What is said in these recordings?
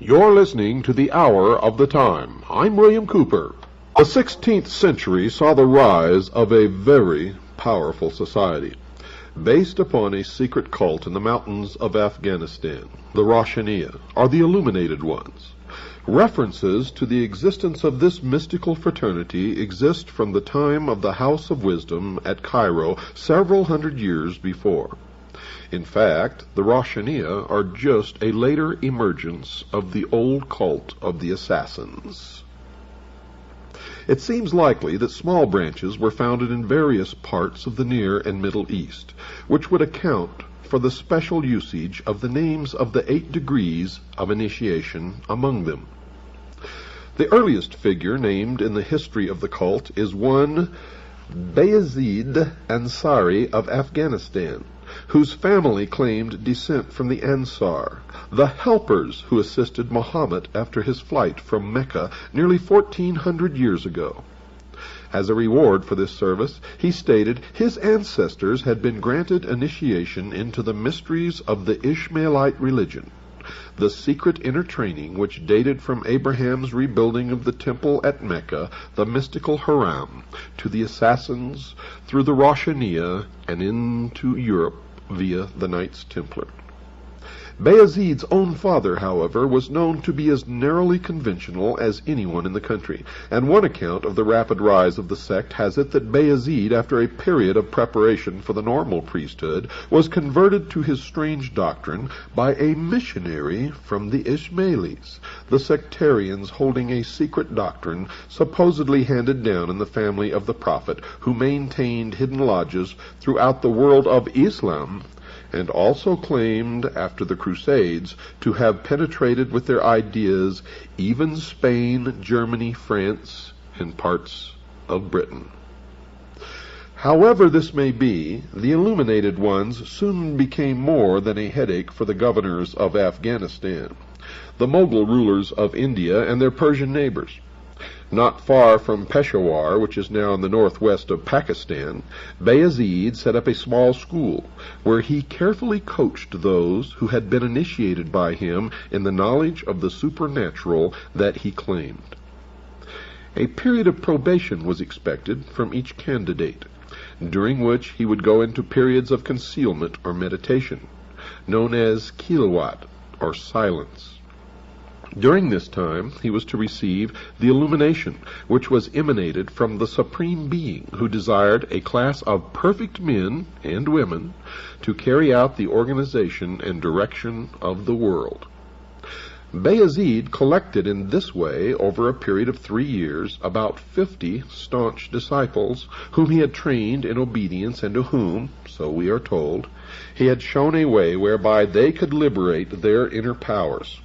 You're listening to The Hour of the Time. I'm William Cooper. The 16th century saw the rise of a very powerful society, based upon a secret cult in the mountains of Afghanistan, the Roshaniya, or the Illuminated Ones. References to the existence of this mystical fraternity exist from the time of the House of Wisdom at Cairo several hundred years before. In fact, the Roshaniya are just a later emergence of the old cult of the Assassins. It seems likely that small branches were founded in various parts of the Near and Middle East, which would account for the special usage of the names of the 8 degrees of initiation among them. The earliest figure named in the history of the cult is one Bayezid Ansari of Afghanistan, whose family claimed descent from the Ansar, the helpers who assisted Muhammad after his flight from Mecca nearly 1400 years ago. As a reward for this service, he stated his ancestors had been granted initiation into the mysteries of the Ishmaelite religion, the secret inner training which dated from Abraham's rebuilding of the temple at Mecca, the mystical Haram, to the Assassins through the Roshaniya and into Europe via the Knights Templar. Bayezid's own father, however, was known to be as narrowly conventional as anyone in the country, and one account of the rapid rise of the sect has it that Bayezid, after a period of preparation for the normal priesthood, was converted to his strange doctrine by a missionary from the Ismailis, the sectarians holding a secret doctrine supposedly handed down in the family of the Prophet, who maintained hidden lodges throughout the world of Islam, and also claimed, after the Crusades, to have penetrated with their ideas even Spain, Germany, France, and parts of Britain. However this may be, the Illuminated Ones soon became more than a headache for the governors of Afghanistan, the Mughal rulers of India, and their Persian neighbors. Not far from Peshawar, which is now in the northwest of Pakistan, Bayezid set up a small school where he carefully coached those who had been initiated by him in the knowledge of the supernatural that he claimed. A period of probation was expected from each candidate, during which he would go into periods of concealment or meditation, known as khilwat, or silence. During this time, he was to receive the illumination, which was emanated from the Supreme Being, who desired a class of perfect men and women to carry out the organization and direction of the world. Bayezid collected in this way, over a period of 3 years, about 50 staunch disciples, whom he had trained in obedience, and to whom, so we are told, he had shown a way whereby they could liberate their inner powers.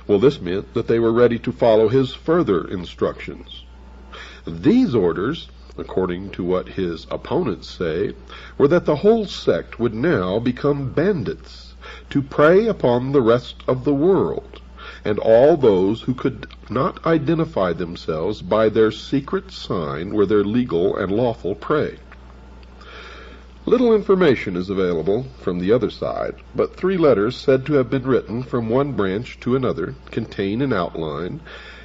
Well, this meant that they were ready to follow his further instructions. These orders, according to what his opponents say, were that the whole sect would now become bandits, to prey upon the rest of the world, and all those who could not identify themselves by their secret sign were their legal and lawful prey. Little information is available from the other side, but 3 letters said to have been written from one branch to another contain in outline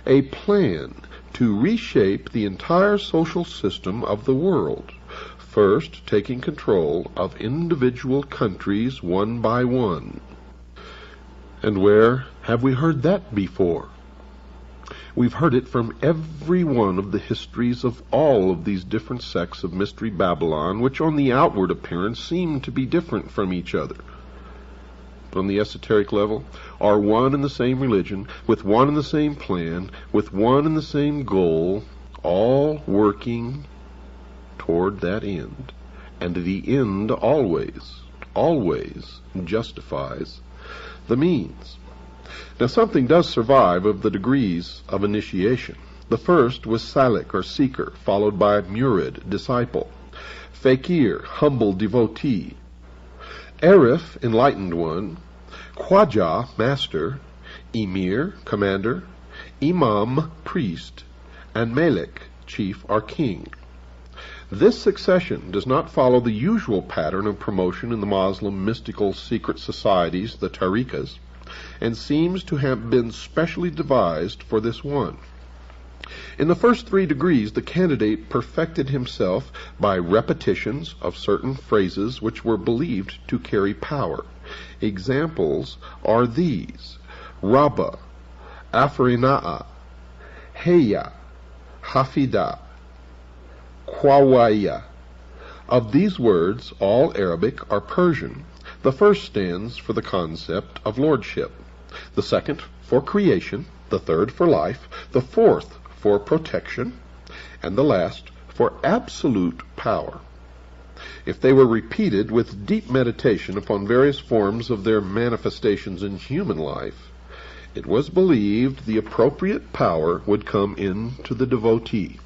a plan to reshape the entire social system of the world, first taking control of individual countries one by one. And where have we heard that before? We've heard it from every one of the histories of all of these different sects of Mystery Babylon, which on the outward appearance seem to be different from each other, but on the esoteric level are one and the same religion, with one and the same plan, with one and the same goal, all working toward that end. And the end always justifies the means. Now, something does survive of the degrees of initiation. The first was Salik, or seeker, followed by Murid, disciple, Fakir, humble devotee, Arif, enlightened one, Khwaja, master, Emir, commander, Imam, priest, and Malik, chief or king. This succession does not follow the usual pattern of promotion in the Muslim mystical secret societies, the tariqas, and seems to have been specially devised for this one. In the first 3 degrees, the candidate perfected himself by repetitions of certain phrases which were believed to carry power. Examples are these: Rabba, Afrina'a, Heya, Hafida, Kwawaya. Of these words, all Arabic or Persian. The first stands for the concept of lordship, the second for creation, the third for life, the fourth for protection, and the last for absolute power. If they were repeated with deep meditation upon various forms of their manifestations in human life, it was believed the appropriate power would come into the devotee.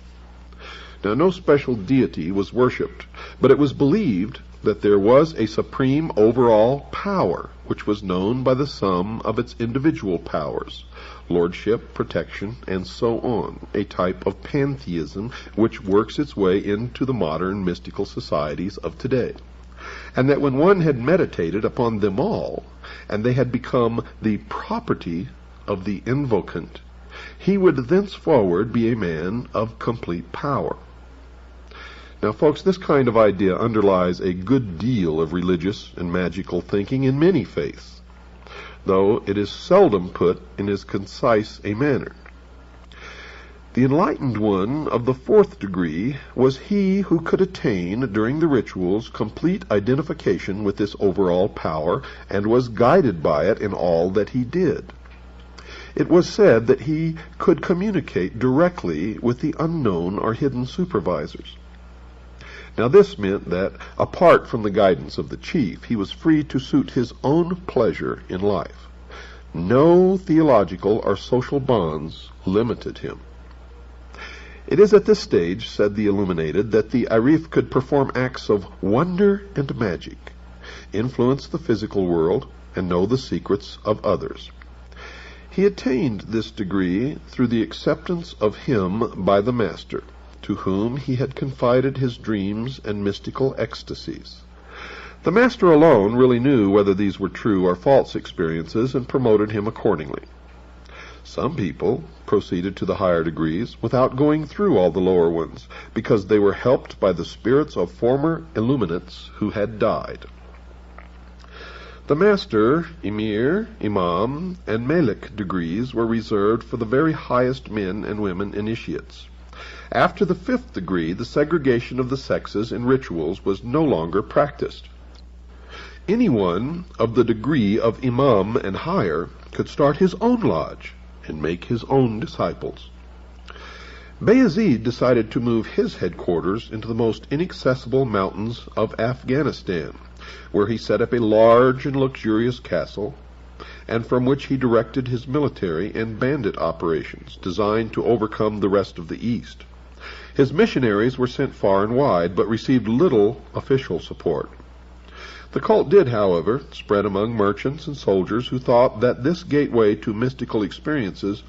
Now, no special deity was worshipped, but it was believed that there was a supreme overall power, which was known by the sum of its individual powers, lordship, protection, and so on, a type of pantheism which works its way into the modern mystical societies of today. And that when one had meditated upon them all, and they had become the property of the invocant, he would thenceforward be a man of complete power. Now, folks, this kind of idea underlies a good deal of religious and magical thinking in many faiths, though it is seldom put in as concise a manner. The enlightened one of the 4th degree was he who could attain, during the rituals, complete identification with this overall power, and was guided by it in all that he did. It was said that he could communicate directly with the unknown or hidden supervisors. Now, this meant that, apart from the guidance of the chief, he was free to suit his own pleasure in life. No theological or social bonds limited him. It is at this stage, said the Illuminated, that the Arif could perform acts of wonder and magic, influence the physical world, and know the secrets of others. He attained this degree through the acceptance of him by the Master, to whom he had confided his dreams and mystical ecstasies. The Master alone really knew whether these were true or false experiences, and promoted him accordingly. Some people proceeded to the higher degrees without going through all the lower ones, because they were helped by the spirits of former illuminates who had died. The Master, Emir, Imam, and Malik degrees were reserved for the very highest men and women initiates. After the 5th degree, the segregation of the sexes in rituals was no longer practiced. Anyone of the degree of Imam and higher could start his own lodge and make his own disciples. Bayezid decided to move his headquarters into the most inaccessible mountains of Afghanistan, where he set up a large and luxurious castle, and from which he directed his military and bandit operations designed to overcome the rest of the East. His missionaries were sent far and wide, but received little official support. The cult did, however, spread among merchants and soldiers who thought that this gateway to mystical experiences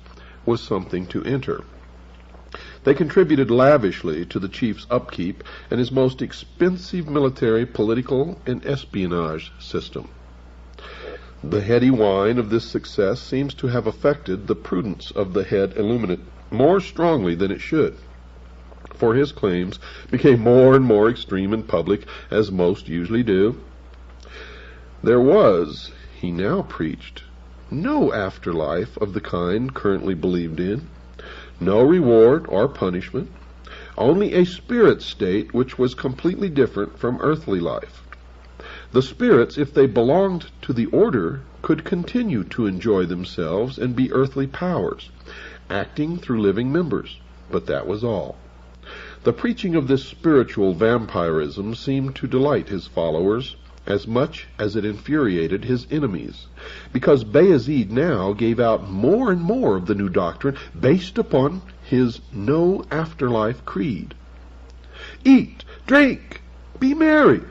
was something to enter. They contributed lavishly to the chief's upkeep and his most expensive military, political, and espionage system. The heady wine of this success seems to have affected the prudence of the head Illuminate more strongly than it should, for his claims became more and more extreme in public, as most usually do. There was, he now preached, no afterlife of the kind currently believed in. no reward or punishment, only a spirit state which was completely different from earthly life. The spirits, if they belonged to the order, could continue to enjoy themselves and be earthly powers, acting through living members, but that was all. The preaching of this spiritual vampirism seemed to delight his followers as much as it infuriated his enemies, because Bayezid now gave out more and more of the new doctrine based upon his no afterlife creed. Eat, drink, be merry,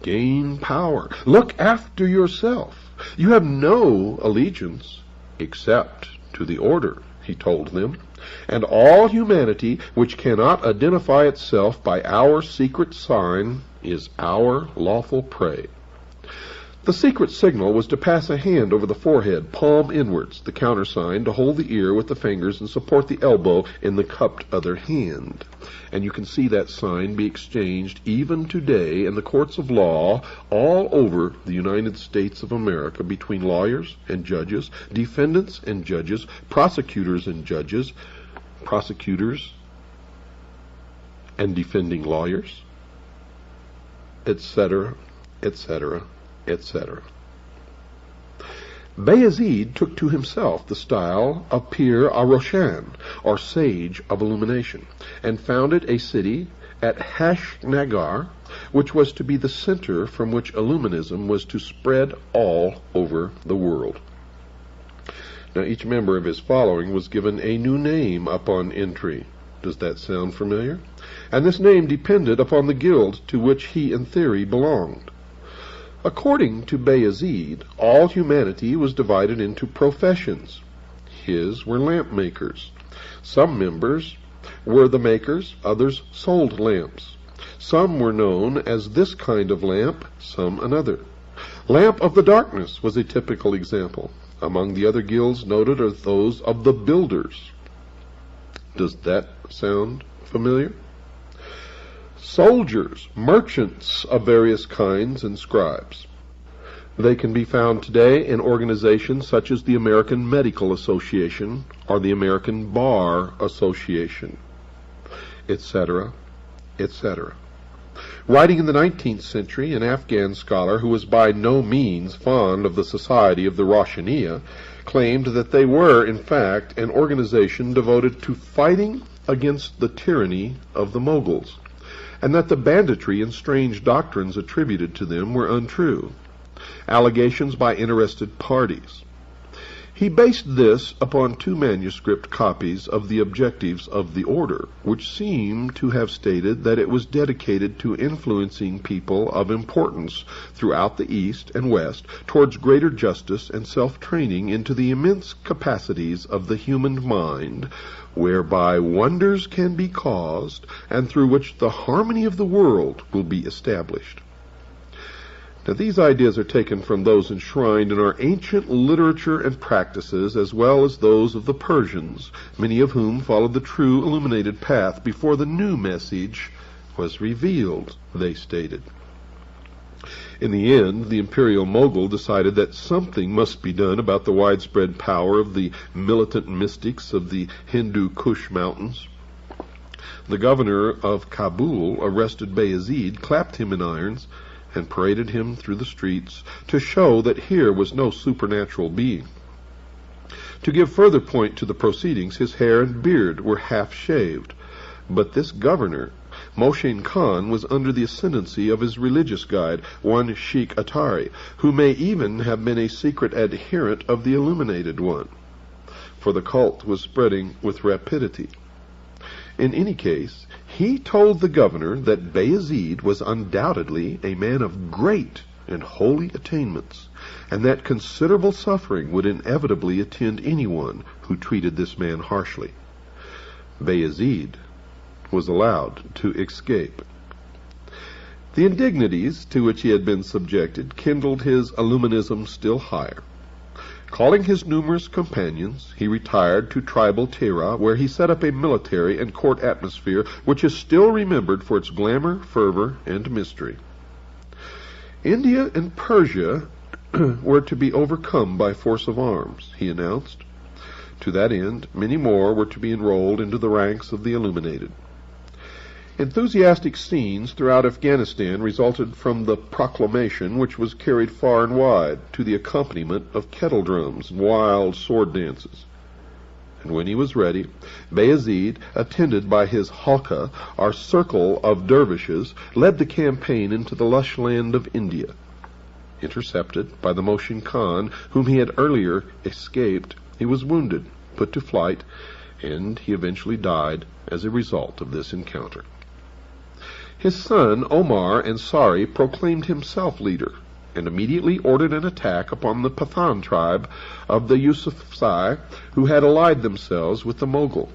gain power, look after yourself. You have no allegiance except to the order, he told them, and all humanity which cannot identify itself by our secret sign is our lawful prey. The secret signal was to pass a hand over the forehead, palm inwards, the countersign to hold the ear with the fingers and support the elbow in the cupped other hand. And you can see that sign be exchanged even today in the courts of law all over the United States of America between lawyers and judges, defendants and judges, prosecutors and judges, prosecutors and defending lawyers, etc., etc., etc. Bayezid took to himself the style of Pir Roshan, or Sage of Illumination, and founded a city at Hashnagar, which was to be the center from which Illuminism was to spread all over the world. Now, each member of his following was given a new name upon entry. Does that sound familiar? And this name depended upon the guild to which he, in theory, belonged. According to Bayezid, all humanity was divided into professions. His were lamp makers. Some members were the makers, others sold lamps. Some were known as this kind of lamp, some another. Lamp of the darkness was a typical example. Among the other guilds noted are those of the builders. Does that sound familiar? Soldiers, merchants of various kinds, and scribes. They can be found today in organizations such as the American Medical Association or the American Bar Association, etc., etc. Writing in the 19th century, an Afghan scholar who was by no means fond of the Society of the Roshaniya claimed that they were, in fact, an organization devoted to fighting against the tyranny of the Moguls, and that the banditry and strange doctrines attributed to them were untrue, allegations by interested parties. He based this upon two manuscript copies of the objectives of the order, which seem to have stated that it was dedicated to influencing people of importance throughout the East and West towards greater justice and self-training into the immense capacities of the human mind, whereby wonders can be caused, and through which the harmony of the world will be established. Now, these ideas are taken from those enshrined in our ancient literature and practices, as well as those of the Persians, many of whom followed the true illuminated path before the new message was revealed, they stated. In the end, the imperial Mogul decided that something must be done about the widespread power of the militant mystics of the Hindu Kush mountains. The governor of Kabul arrested Bayezid, clapped him in irons, and paraded him through the streets to show that here was no supernatural being. To give further point to the proceedings, his hair and beard were half shaved, but this governor, Moshin Khan, was under the ascendancy of his religious guide, one Sheikh Atari, who may even have been a secret adherent of the Illuminated One, for the cult was spreading with rapidity. In any case, he told the governor that Bayezid was undoubtedly a man of great and holy attainments, and that considerable suffering would inevitably attend anyone who treated this man harshly. Bayezid was allowed to escape. The indignities to which he had been subjected kindled his Illuminism still higher. Calling his numerous companions, he retired to tribal Tehra, where he set up a military and court atmosphere which is still remembered for its glamour, fervor, and mystery. India and Persia were to be overcome by force of arms, he announced. To that end, many more were to be enrolled into the ranks of the Illuminated. Enthusiastic scenes throughout Afghanistan resulted from the proclamation, which was carried far and wide to the accompaniment of kettle drums and wild sword dances. And when he was ready, Bayezid, attended by his halqa, or circle of dervishes, led the campaign into the lush land of India. Intercepted by the Moshin Khan, whom he had earlier escaped, he was wounded, put to flight, and he eventually died as a result of this encounter. His son, Omar Ansari, proclaimed himself leader, and immediately ordered an attack upon the Pathan tribe of the Yusufzai, who had allied themselves with the Mughal.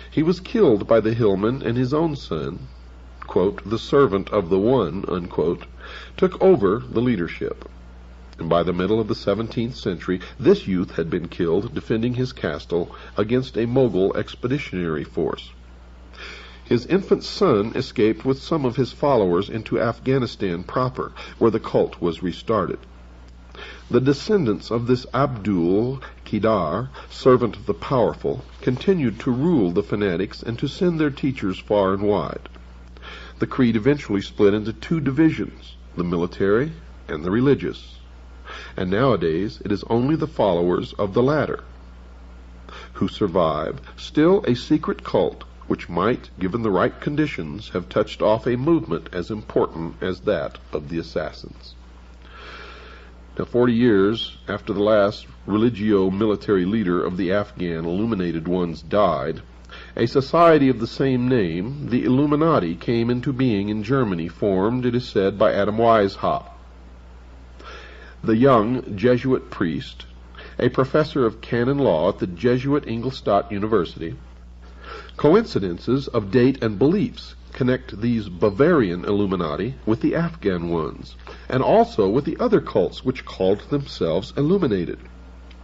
He was killed by the hillman, and his own son, quote, the servant of the one, unquote, took over the leadership. And by the middle of the 17th century, this youth had been killed defending his castle against a Mughal expeditionary force. His infant son escaped with some of his followers into Afghanistan proper, where the cult was restarted. The descendants of this Abdul Qidar, servant of the powerful, continued to rule the fanatics and to send their teachers far and wide. The creed eventually split into two divisions, the military and the religious. And nowadays it is only the followers of the latter who survive, still a secret cult which might, given the right conditions, have touched off a movement as important as that of the assassins. Now, 40 years after the last religio-military leader of the Afghan Illuminated Ones died, a society of the same name, the Illuminati, came into being in Germany, formed, it is said, by Adam Weishaupt. The young Jesuit priest, a professor of canon law at the Jesuit Ingolstadt University. Coincidences of date and beliefs connect these Bavarian Illuminati with the Afghan ones, and also with the other cults which called themselves Illuminated.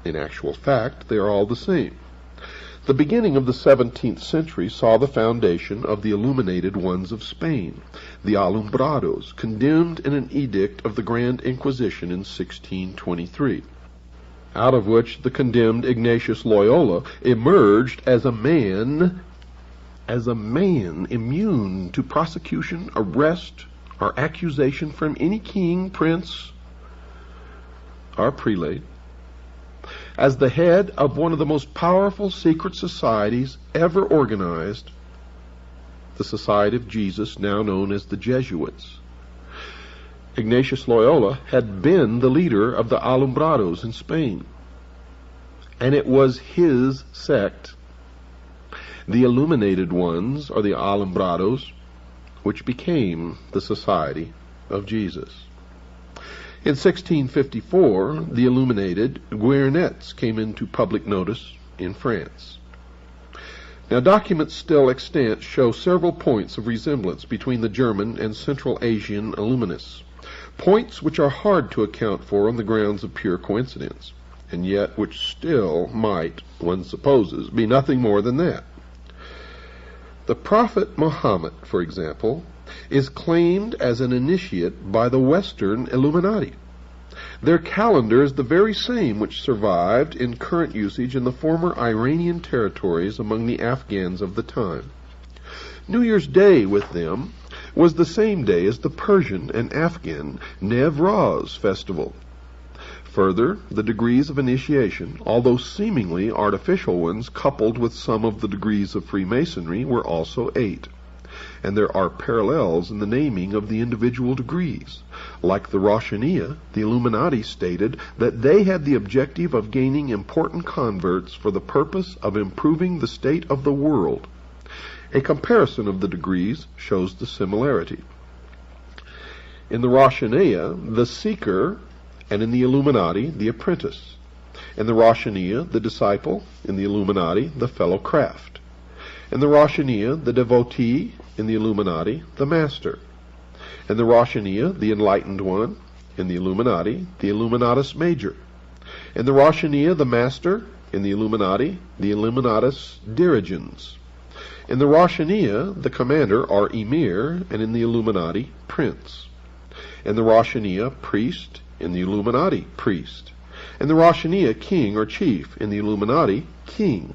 In actual fact, they are all the same. The beginning of the 17th century saw the foundation of the Illuminated Ones of Spain, the Alumbrados, condemned in an edict of the Grand Inquisition in 1623, out of which the condemned Ignatius Loyola emerged as a man immune to prosecution, arrest, or accusation from any king, prince, or prelate, as the head of one of the most powerful secret societies ever organized, the Society of Jesus, now known as the Jesuits. Ignatius Loyola had been the leader of the Alumbrados in Spain, and it was his sect, the Illuminated Ones, or the Alumbrados, which became the Society of Jesus. In 1654, the Illuminated Guernets came into public notice in France. Now, documents still extant show several points of resemblance between the German and Central Asian Illuminists, points which are hard to account for on the grounds of pure coincidence, and yet which still might, one supposes, be nothing more than that. The Prophet Muhammad, for example, is claimed as an initiate by the Western Illuminati. Their calendar is the very same which survived in current usage in the former Iranian territories among the Afghans of the time. New Year's Day with them was the same day as the Persian and Afghan Newroz festival. Further, the degrees of initiation, although seemingly artificial ones coupled with some of the degrees of Freemasonry, were also 8. And there are parallels in the naming of the individual degrees. Like the Roshaniya, the Illuminati stated that they had the objective of gaining important converts for the purpose of improving the state of the world. A comparison of the degrees shows the similarity. In the Roshaniya, the seeker, and in the Illuminati, the apprentice. In the Roshaniya, the disciple; in the Illuminati, the fellow craft. In the Roshaniya, the devotee; in the Illuminati, the master. In the Roshaniya, the enlightened one; in the Illuminati, the Illuminatus major. In the Roshaniya, the master; in the Illuminati, the Illuminatus dirigens. In the Roshaniya, the commander or emir; and in the Illuminati, prince. In the Roshaniya, priest; in the Illuminati, priest. and the Roshaniya, king or chief, in the Illuminati, king.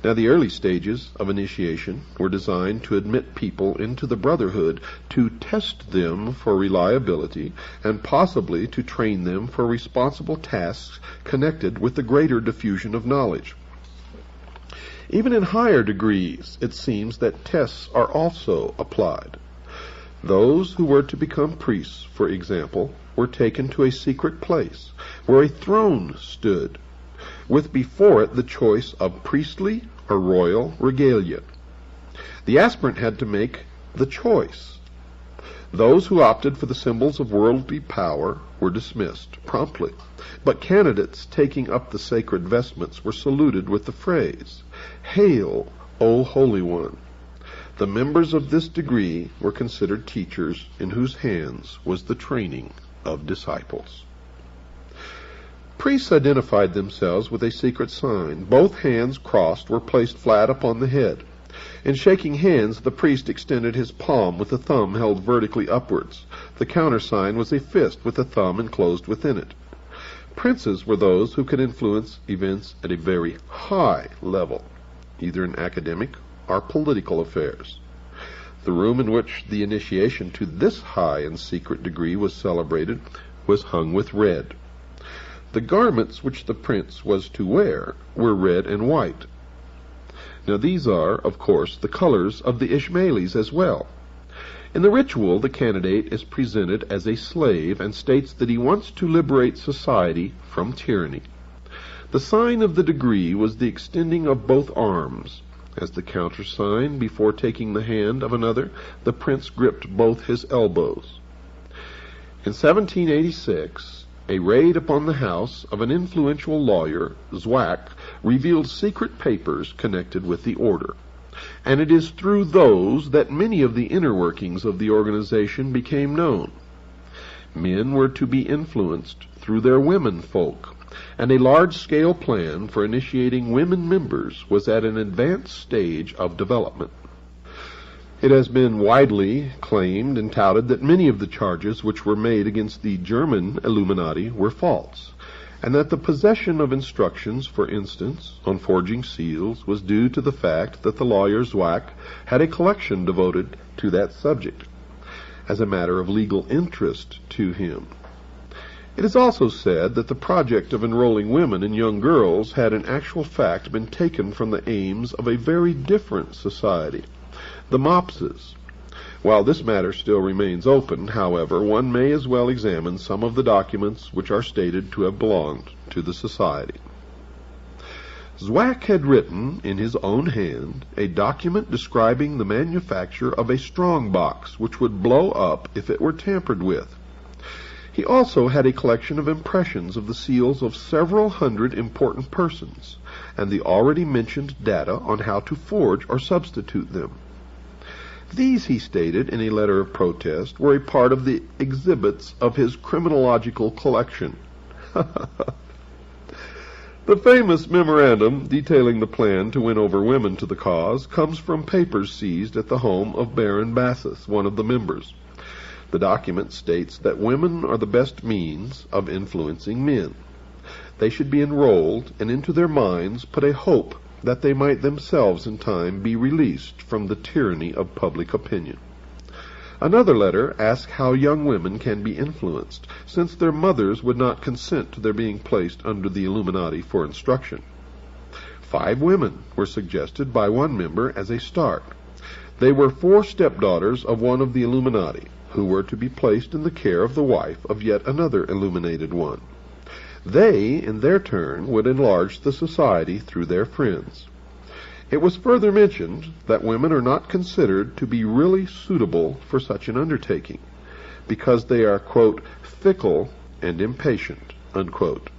Now, the early stages of initiation were designed to admit people into the Brotherhood, to test them for reliability, and possibly to train them for responsible tasks connected with the greater diffusion of knowledge. Even in higher degrees, it seems that tests are also applied. Those who were to become priests, for example, were taken to a secret place where a throne stood, with before it the choice of priestly or royal regalia. The aspirant had to make the choice. Those who opted for the symbols of worldly power were dismissed promptly, but candidates taking up the sacred vestments were saluted with the phrase, "Hail, O Holy One." The members of this degree were considered teachers in whose hands was the training of disciples. Priests identified themselves with a secret sign. Both hands crossed were placed flat upon the head. In shaking hands, the priest extended his palm with the thumb held vertically upwards. The countersign was a fist with the thumb enclosed within it. Princes were those who could influence events at a very high level, either in academic or political affairs. The room in which the initiation to this high and secret degree was celebrated was hung with red. The garments which the prince was to wear were red and white. Now these are, of course, the colors of the Ishmaelis as well. In the ritual, the candidate is presented as a slave and states that he wants to liberate society from tyranny. The sign of the degree was the extending of both arms. As the countersign, before taking the hand of another, the prince gripped both his elbows. In 1786, a raid upon the house of an influential lawyer, Zwack, revealed secret papers connected with the order. And it is through those that many of the inner workings of the organization became known. Men were to be influenced through their women folk, and a large-scale plan for initiating women members was at an advanced stage of development. It has been widely claimed and touted that many of the charges which were made against the German Illuminati were false, and that the possession of instructions, for instance, on forging seals, was due to the fact that the lawyer Zwack had a collection devoted to that subject, as a matter of legal interest to him. It is also said that the project of enrolling women and young girls had in actual fact been taken from the aims of a very different society, the Mopses. While this matter still remains open, however, one may as well examine some of the documents which are stated to have belonged to the society. Zwack had written in his own hand a document describing the manufacture of a strong box which would blow up if it were tampered with. He also had a collection of impressions of the seals of several hundred important persons, and the already mentioned data on how to forge or substitute them. These, he stated in a letter of protest, were a part of the exhibits of his criminological collection. The famous memorandum detailing the plan to win over women to the cause comes from papers seized at the home of Baron Bassus, one of the members. The document states that women are the best means of influencing men. They should be enrolled, and into their minds put a hope that they might themselves in time be released from the tyranny of public opinion. Another letter asks how young women can be influenced, since their mothers would not consent to their being placed under the Illuminati for instruction. 5 women were suggested by one member as a start. They were 4 stepdaughters of one of the Illuminati, who were to be placed in the care of the wife of yet another Illuminated One. They, in their turn, would enlarge the society through their friends. It was further mentioned that women are not considered to be really suitable for such an undertaking, because they are, quote, fickle and impatient, unquote.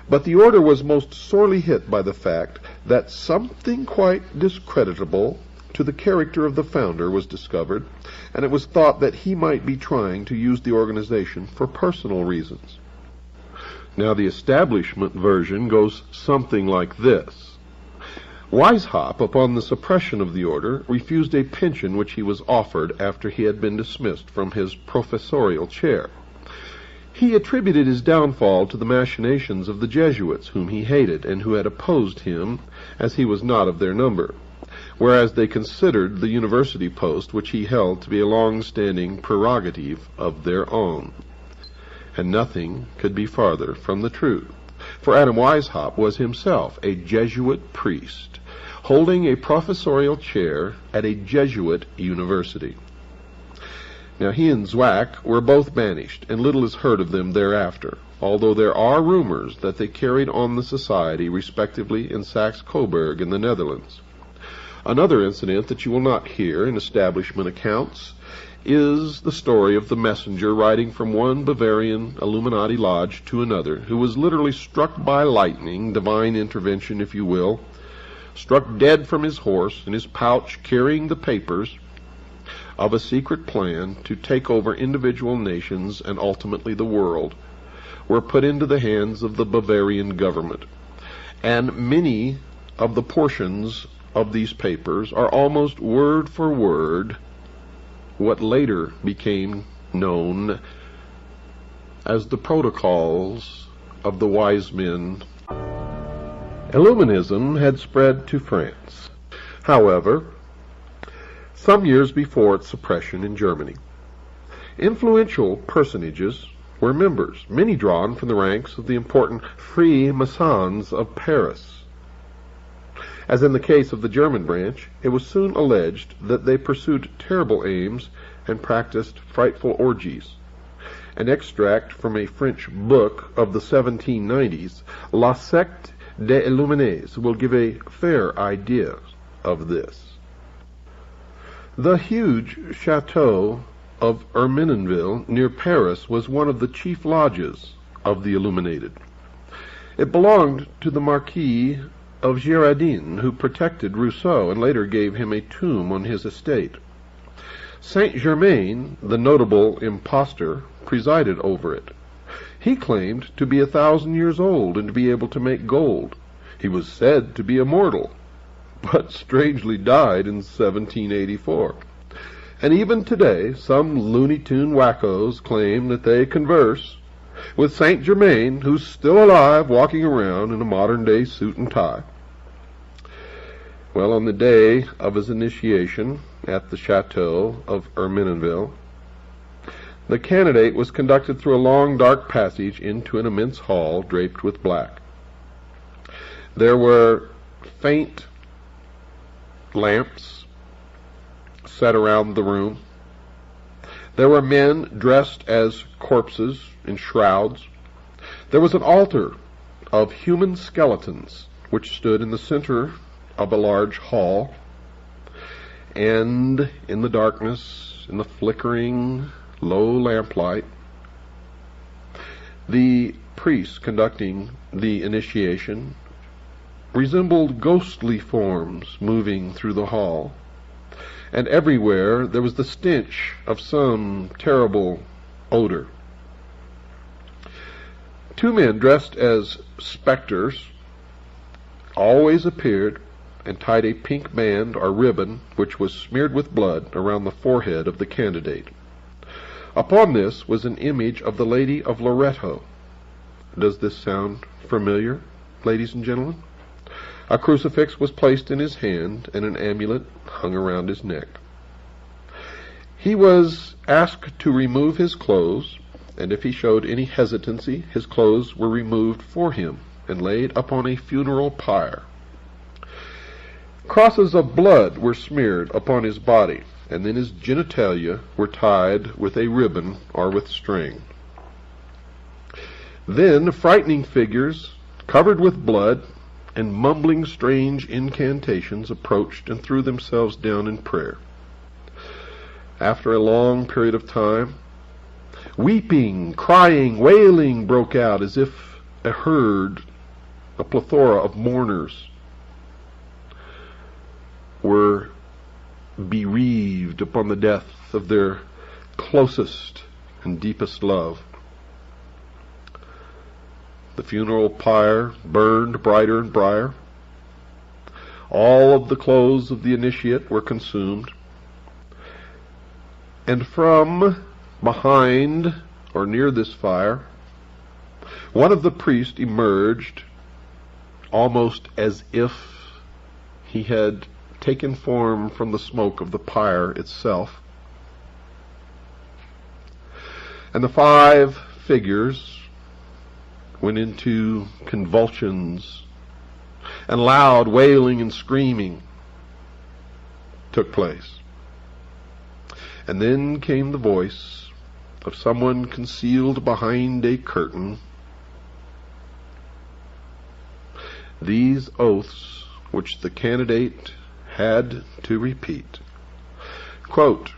But the order was most sorely hit by the fact that something quite discreditable to the character of the founder was discovered, and it was thought that he might be trying to use the organization for personal reasons. Now, the establishment version goes something like this. Weishaupt, upon the suppression of the order, refused a pension which he was offered after he had been dismissed from his professorial chair. He attributed his downfall to the machinations of the Jesuits, whom he hated, and who had opposed him, as he was not of their number, whereas they considered the university post which he held to be a long-standing prerogative of their own. And nothing could be farther from the truth, for Adam Weishaupt was himself a Jesuit priest, holding a professorial chair at a Jesuit university. Now he and Zwack were both banished, and little is heard of them thereafter, although there are rumors that they carried on the society respectively in Saxe-Coburg in the Netherlands. Another incident that you will not hear in establishment accounts is the story of the messenger riding from one Bavarian Illuminati lodge to another, who was literally struck by lightning, divine intervention if you will, struck dead from his horse, in his pouch carrying the papers of a secret plan to take over individual nations and ultimately the world, were put into the hands of the Bavarian government. And many of the portions of these papers are almost word for word what later became known as the protocols of the wise men. Illuminism had spread to France, however, some years before its suppression in Germany. Influential personages were members, many drawn from the ranks of the important Freemasons of Paris. As in the case of the German branch, it was soon alleged that they pursued terrible aims and practiced frightful orgies. An extract from a French book of the 1790s, La Secte des Illuminés, will give a fair idea of this. The huge chateau of Ermenonville near Paris was one of the chief lodges of the Illuminated. It belonged to the Marquis of Girardin, who protected Rousseau and later gave him a tomb on his estate. Saint Germain, the notable impostor, presided over it. He claimed to be 1,000 years old and to be able to make gold. He was said to be immortal, but strangely died in 1784. And even today, some Looney Tune wackos claim that they converse with Saint Germain, who's still alive, walking around in a modern-day suit and tie. Well, on the day of his initiation at the chateau of Ermenonville, the candidate was conducted through a long, dark passage into an immense hall draped with black. There were faint lamps set around the room. There were men dressed as corpses in shrouds. There was an altar of human skeletons which stood in the center of a large hall, and in the darkness, in the flickering low lamplight, the priest conducting the initiation resembled ghostly forms moving through the hall, and everywhere there was the stench of some terrible odor. Two men dressed as specters always appeared and tied a pink band or ribbon which was smeared with blood around the forehead of the candidate. Upon this was an image of the Lady of Loretto. Does this sound familiar, ladies and gentlemen? A crucifix was placed in his hand and an amulet hung around his neck. He was asked to remove his clothes, and if he showed any hesitancy, his clothes were removed for him and laid upon a funeral pyre. Crosses of blood were smeared upon his body, and then his genitalia were tied with a ribbon or with string. Then frightening figures, covered with blood and mumbling strange incantations, approached and threw themselves down in prayer. After a long period of time, weeping, crying, wailing broke out as if a herd, a plethora of mourners were bereaved upon the death of their closest and deepest love. The funeral pyre burned brighter and brighter. All of the clothes of the initiate were consumed. And from behind or near this fire, one of the priests emerged almost as if he had taken form from the smoke of the pyre itself. And the 5 figures went into convulsions, and loud wailing and screaming took place. And then came the voice of someone concealed behind a curtain. These oaths which the candidate had to repeat. Quote,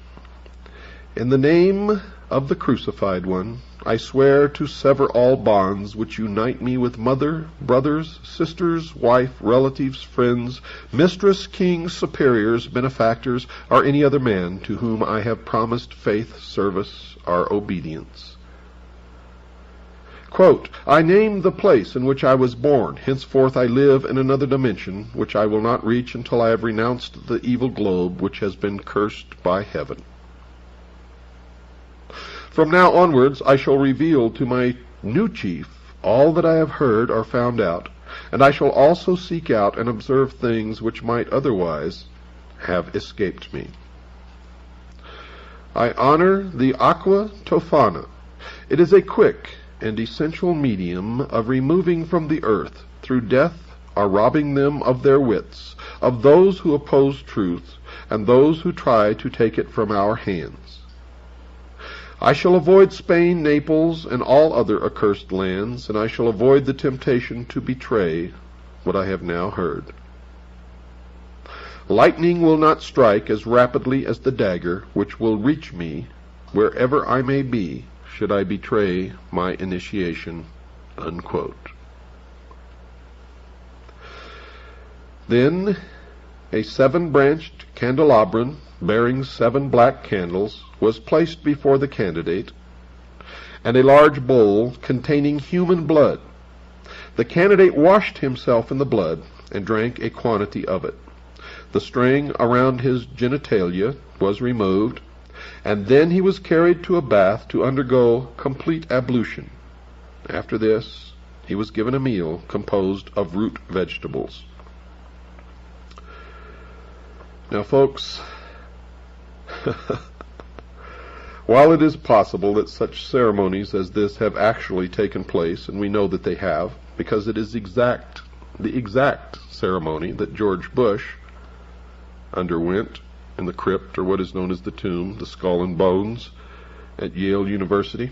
"In the name of the crucified one, I swear to sever all bonds which unite me with mother, brothers, sisters, wife, relatives, friends, mistress, kings, superiors, benefactors, or any other man to whom I have promised faith, service, or obedience." Quote, "I name the place in which I was born. Henceforth I live in another dimension, which I will not reach until I have renounced the evil globe which has been cursed by heaven. From now onwards I shall reveal to my new chief all that I have heard or found out, and I shall also seek out and observe things which might otherwise have escaped me. I honor the aqua tofana. It is a quick and essential medium of removing from the earth, through death or robbing them of their wits, of those who oppose truth and those who try to take it from our hands. I shall avoid Spain, Naples, and all other accursed lands, and I shall avoid the temptation to betray what I have now heard. Lightning will not strike as rapidly as the dagger, which will reach me wherever I may be, should I betray my initiation." Unquote. Then a 7-branched candelabrum bearing 7 black candles was placed before the candidate, and a large bowl containing human blood. The candidate washed himself in the blood and drank a quantity of it. The string around his genitalia was removed, and then he was carried to a bath to undergo complete ablution. After this, he was given a meal composed of root vegetables. Now, folks, while it is possible that such ceremonies as this have actually taken place, and we know that they have, because it is the exact ceremony that George Bush underwent in the crypt, or what is known as the tomb, the skull and bones, at Yale University.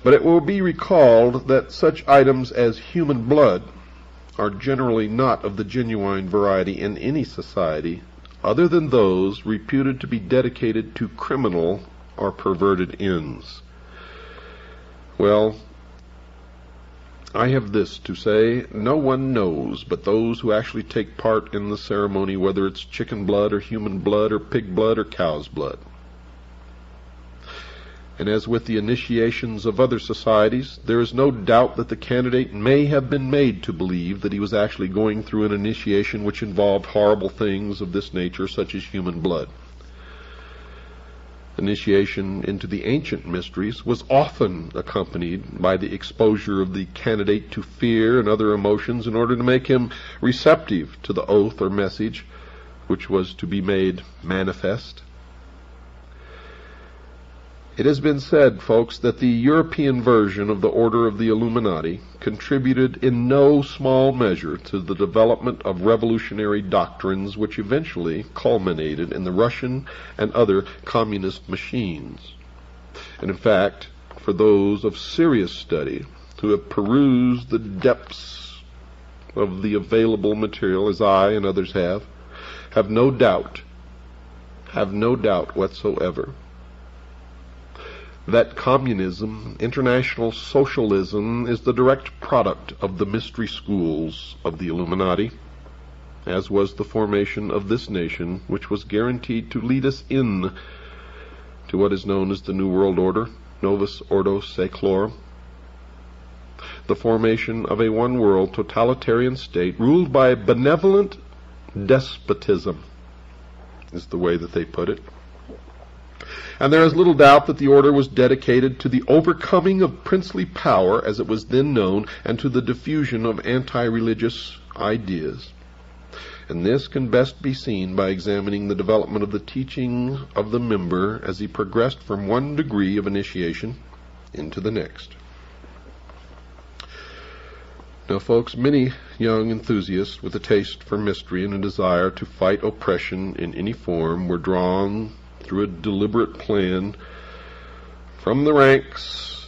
But it will be recalled that such items as human blood are generally not of the genuine variety in any society other than those reputed to be dedicated to criminal or perverted ends. Well, I have this to say: no one knows but those who actually take part in the ceremony, whether it's chicken blood or human blood or pig blood or cow's blood. And as with the initiations of other societies, there is no doubt that the candidate may have been made to believe that he was actually going through an initiation which involved horrible things of this nature, such as human blood. Initiation into the ancient mysteries was often accompanied by the exposure of the candidate to fear and other emotions in order to make him receptive to the oath or message which was to be made manifest. It has been said, folks, that the European version of the Order of the Illuminati contributed in no small measure to the development of revolutionary doctrines which eventually culminated in the Russian and other communist machines. And in fact, for those of serious study who have perused the depths of the available material, as I and others have no doubt whatsoever that communism, international socialism, is the direct product of the mystery schools of the Illuminati, as was the formation of this nation, which was guaranteed to lead us in to what is known as the New World Order, Novus Ordo Seclorum, the formation of a one-world totalitarian state ruled by benevolent despotism, is the way that they put it. And there is little doubt that the order was dedicated to the overcoming of princely power as it was then known, and to the diffusion of anti-religious ideas. And this can best be seen by examining the development of the teaching of the member as he progressed from one degree of initiation into the next. Now, folks, many young enthusiasts with a taste for mystery and a desire to fight oppression in any form were drawn through a deliberate plan from the ranks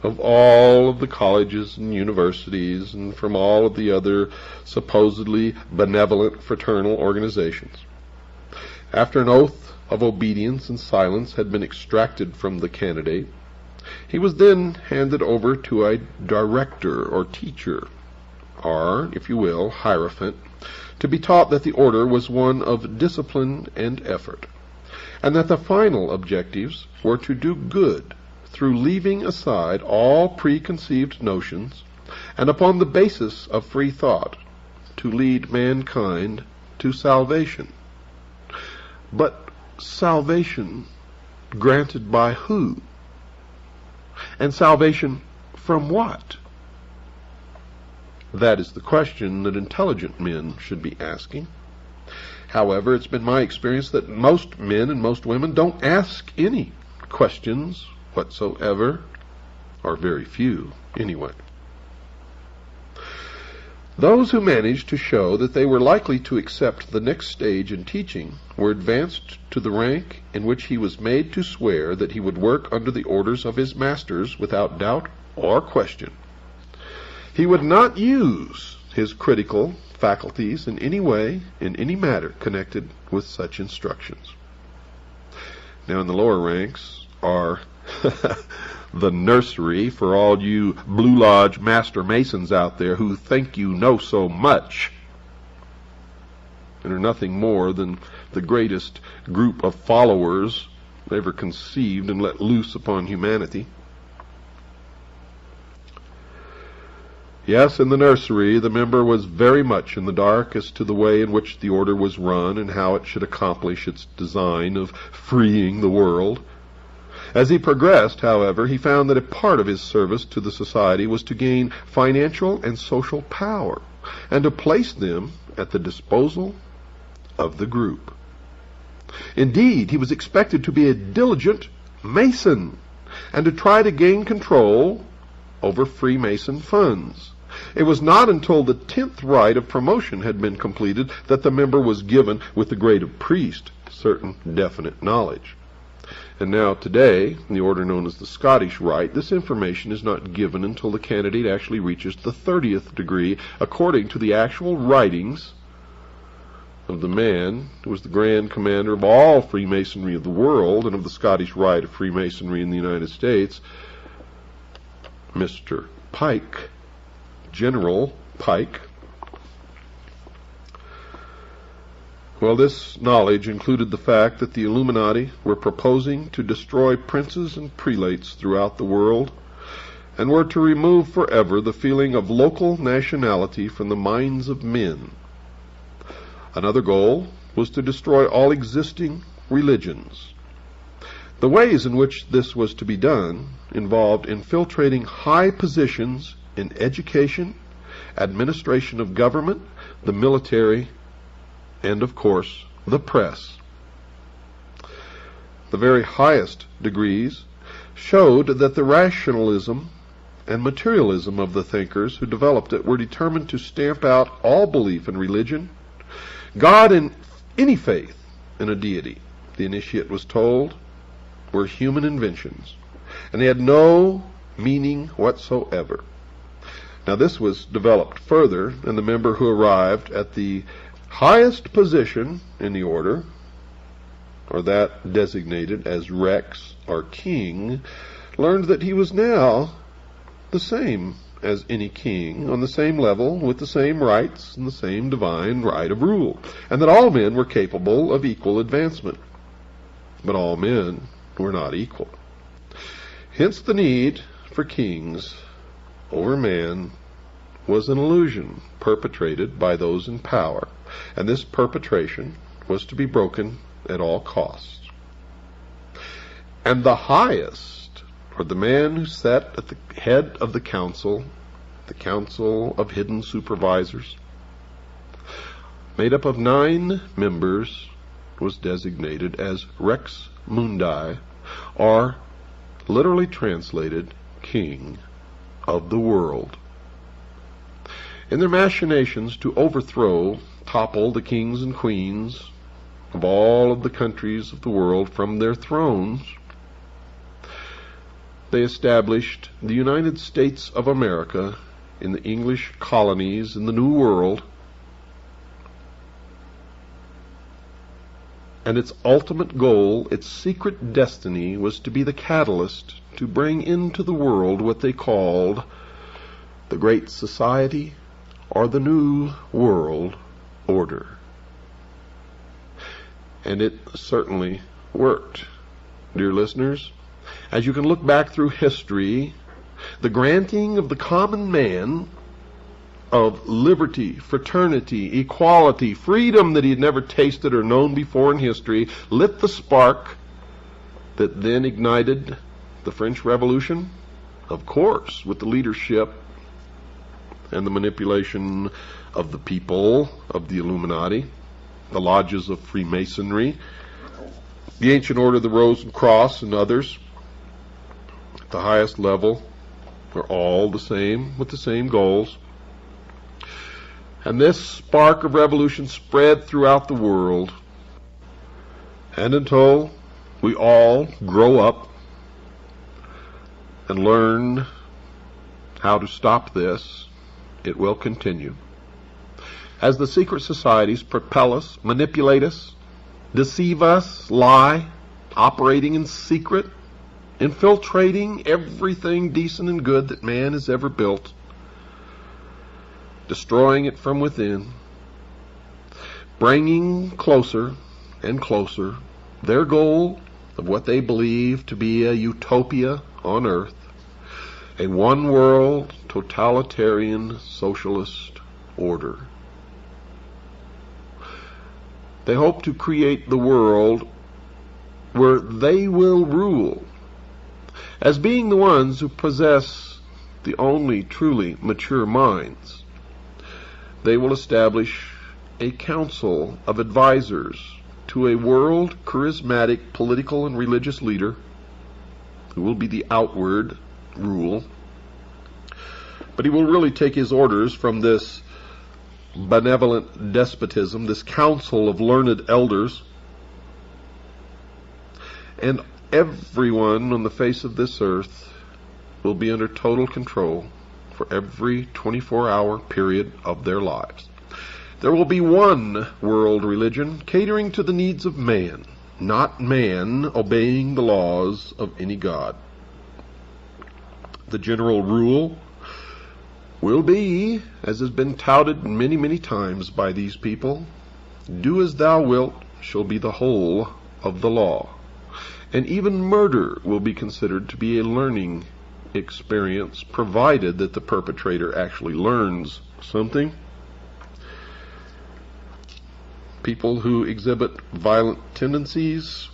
of all of the colleges and universities and from all of the other supposedly benevolent fraternal organizations. After an oath of obedience and silence had been extracted from the candidate, he was then handed over to a director or teacher, or, if you will, hierophant, to be taught that the order was one of discipline and effort, and that the final objectives were to do good through leaving aside all preconceived notions, and upon the basis of free thought, to lead mankind to salvation. But salvation granted by who? And salvation from what? That is the question that intelligent men should be asking. However, it's been my experience that most men and most women don't ask any questions whatsoever, or very few anyway. Those who managed to show that they were likely to accept the next stage in teaching were advanced to the rank in which he was made to swear that he would work under the orders of his masters without doubt or question. He would not use his critical faculties in any way, in any matter connected with such instructions. Now, in the lower ranks are the nursery for all you Blue Lodge Master Masons out there who think you know so much and are nothing more than the greatest group of followers ever conceived and let loose upon humanity. Yes, in the nursery, the member was very much in the dark as to the way in which the order was run and how it should accomplish its design of freeing the world. As he progressed, however, he found that a part of his service to the society was to gain financial and social power, and to place them at the disposal of the group. Indeed, he was expected to be a diligent Mason, and to try to gain control over Freemason funds. It was not until the 10th rite of promotion had been completed that the member was given, with the grade of priest, certain definite knowledge. And now today, in the order known as the Scottish Rite, this information is not given until the candidate actually reaches the 30th degree, according to the actual writings of the man who was the Grand Commander of all Freemasonry of the world and of the Scottish Rite of Freemasonry in the United States, Mr. Pike, General Pike. Well, this knowledge included the fact that the Illuminati were proposing to destroy princes and prelates throughout the world, and were to remove forever the feeling of local nationality from the minds of men. Another goal was to destroy all existing religions. The ways in which this was to be done involved infiltrating high positions in education, administration of government, the military, and, of course, the press. The very highest degrees showed that the rationalism and materialism of the thinkers who developed it were determined to stamp out all belief in religion, God, and any faith in a deity. The initiate was told were human inventions, and they had no meaning whatsoever. Now, this was developed further, and the member who arrived at the highest position in the order, or that designated as Rex or King, learned that he was now the same as any king, on the same level, with the same rights and the same divine right of rule, and that all men were capable of equal advancement. But all men were not equal. Hence the need for kings over man was an illusion perpetrated by those in power, and this perpetration was to be broken at all costs. And the highest, or the man who sat at the head of the council of hidden supervisors, made up of 9 members, was designated as Rex Mundi, or literally translated, King of the World. In their machinations to overthrow, topple the kings and queens of all of the countries of the world from their thrones, they established the United States of America in the English colonies in the New World, and its ultimate goal, its secret destiny, was to be the catalyst to bring into the world what they called the Great Society, or the New World Order. And it certainly worked, dear listeners. As you can look back through history, the granting of the common man of liberty, fraternity, equality, freedom that he had never tasted or known before in history, lit the spark that then ignited the French Revolution, of course, with the leadership and the manipulation of the people of the Illuminati, the lodges of Freemasonry, the Ancient Order of the Rose and Cross, and others at the highest level are all the same, with the same goals. And this spark of revolution spread throughout the world. And until we all grow up and learn how to stop this, it will continue. As the secret societies propel us, manipulate us, deceive us, lie, operating in secret, infiltrating everything decent and good that man has ever built, destroying it from within, bringing closer and closer their goal of what they believe to be a utopia on earth, a one-world, totalitarian, socialist order. They hope to create the world where they will rule, as being the ones who possess the only truly mature minds. They will establish a council of advisors to a world charismatic political and religious leader who will be the outward rule, but he will really take his orders from this benevolent despotism, this council of learned elders, and everyone on the face of this earth will be under total control for every 24-hour period of their lives. There will be one world religion catering to the needs of man, not man obeying the laws of any god. The general rule will be, as has been touted many, many times by these people, do as thou wilt shall be the whole of the law. And even murder will be considered to be a learning experience, provided that the perpetrator actually learns something. People who exhibit violent tendencies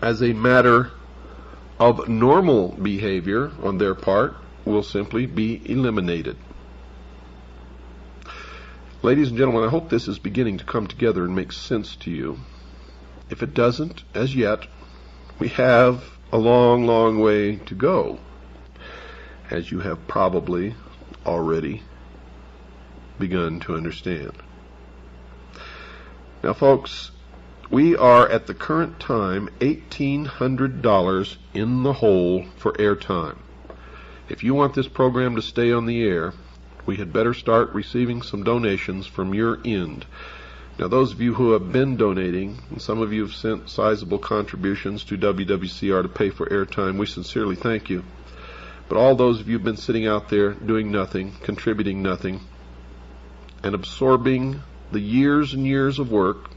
as a matter of normal behavior on their part will simply be eliminated. Ladies and gentlemen, I hope this is beginning to come together and make sense to you. If it doesn't, as yet, we have a long, long way to go, as you have probably already begun to understand. Now, folks, we are at the current time $1,800 in the hole for airtime. If you want this program to stay on the air, we had better start receiving some donations from your end. Now, those of you who have been donating, and some of you have sent sizable contributions to WWCR to pay for airtime, we sincerely thank you. But all those of you who have been sitting out there doing nothing, contributing nothing, and absorbing the years and years of work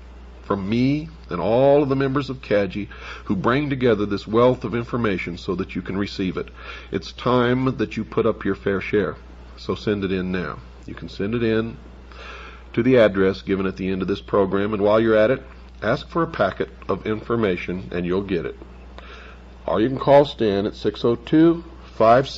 from me and all of the members of CAGI who bring together this wealth of information so that you can receive it. It's time that you put up your fair share. So send it in now. You can send it in to the address given at the end of this program, and while you're at it, ask for a packet of information and you'll get it. or you can call Stan at 602-56